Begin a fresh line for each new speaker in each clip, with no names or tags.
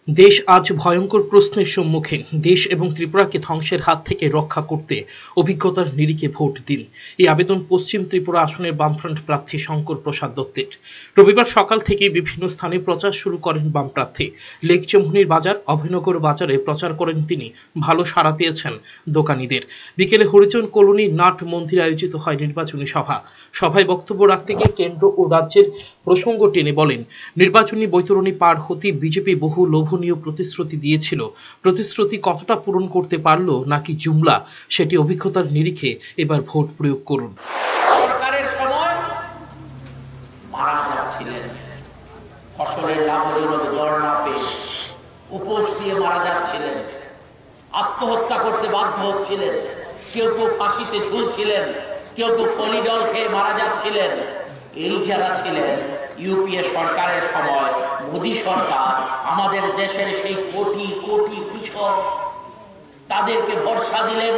দেশ আজ ভয়ঙ্কর প্রশ্নের সম্মুখীন। দেশ এবং ত্রিপুরাকে ধ্বংসের হাত থেকে রক্ষা করতে অভিজ্ঞতার নিরিখে ভোট দিন, এই আবেদন পশ্চিম ত্রিপুরা আসনের বামফ্রন্ট প্রার্থী শঙ্কর প্রসাদ দত্তের। রবিবার সকাল থেকে বিভিন্ন স্থানে প্রচার শুরু করেন বাম প্রার্থী। লেকচমুনির বাজার, অভয়নগর বাজারে প্রচার করেন তিনি। ভালো সাড়া পেয়েছেন দোকানীদের। বিকেলে হরিজন কলোনি নাট মন্দিরে আয়োজিত হয় নির্বাচনী সভা। সভায় বক্তব্য রাখতে গিয়ে কেন্দ্র ও রাজ্যের প্রসঙ্গ টেনে বলেন, নির্বাচনী বৈতরণী পার হতে বিজেপি বহু লোভনীয় প্রতিশ্রুতি দিয়েছিল। প্রতিশ্রুতি কতটা পূরণ করতে পারল নাকি জুমলা, সেটি অভিজ্ঞতার নিরিখে এবার ভোট প্রয়োগ করুন।
সরকারের সময় মারা যাচ্ছিলেন, ফসলের লাভজনক দর না পেয়ে উপোস দিয়ে মারা যাচ্ছিলেন, আত্মহত্যা করতে বাধ্য হচ্ছিলেন, কেউ কেউ ফাঁসিতে ঝুলছিলেন, কেউ কেউ ফলিডল খেয়ে মারা যাচ্ছিলেন। এই যারা ছিলেন ইউপিএ সরকারের সময়, মোদী সরকার আমাদের দেশের সেই কোটি কোটি কৃষক, তাদেরকে ভরসা দিলেন,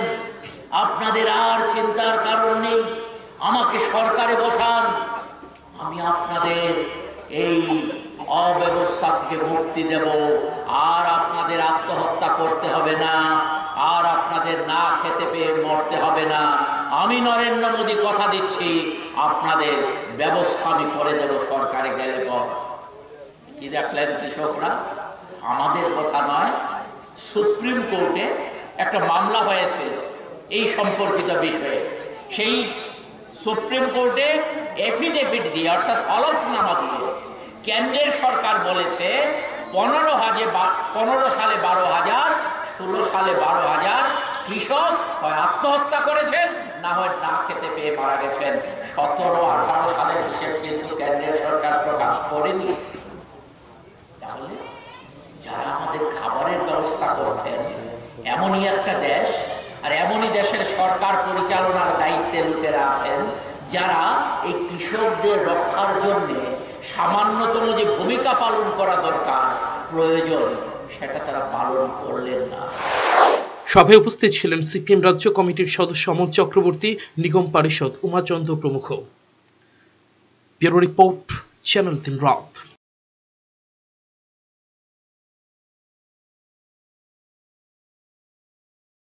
আপনাদের আর চিন্তার কারণ নেই, আমাকে সরকারে বসান, আমি আপনাদের এই অব্যবস্থা থেকে মুক্তি দেব, আর আপনাদের আত্মহত্যা করতে হবে না, আর আপনাদের না খেতে পেয়ে মরতে হবে না। আমি নরেন্দ্র মোদী কথা দিচ্ছি, আপনাদের ব্যবস্থা আমি করে দেব সরকারে গেলে পর। কি দেখলেন কৃষকরা? আমাদের কথা নয়, সুপ্রিম কোর্টে একটা মামলা হয়েছিল এই সম্পর্কিত বিষয়ে। সেই সুপ্রিম কোর্টে এফিডেভিট দিয়ে, অর্থাৎ হলফনামা দিয়ে কেন্দ্রের সরকার বলেছে 15 সালে 12,000, 16 সালে 12,000 কৃষক হয় আত্মহত্যা করেছেন, না হয় না খেতে পেয়ে মারা গেছেন। 17-18 সালের হিসেব কিন্তু কেন্দ্রের সরকার প্রকাশ করেনি। তাহলে যারা আমাদের খাবারের ব্যবস্থা করছেন, এমনই একটা দেশ আর এমনই দেশের সরকার পরিচালনার দায়িত্বে লোকেরা আছেন, যারা এই কৃষকদের রক্ষার জন্য সামান্যতম যে ভূমিকা পালন করা দরকার, প্রয়োজন, সেটা তারা পালন করলেন না।
সভায় উপস্থিত ছিলেন সিপিএম রাজ্য কমিটির সদস্য অমল চক্রবর্তী, নিগম পারিষদ উমাচন্দ্র প্রমুখ। ব্যুরো রিপোর্ট, চ্যানেল 3 রাত।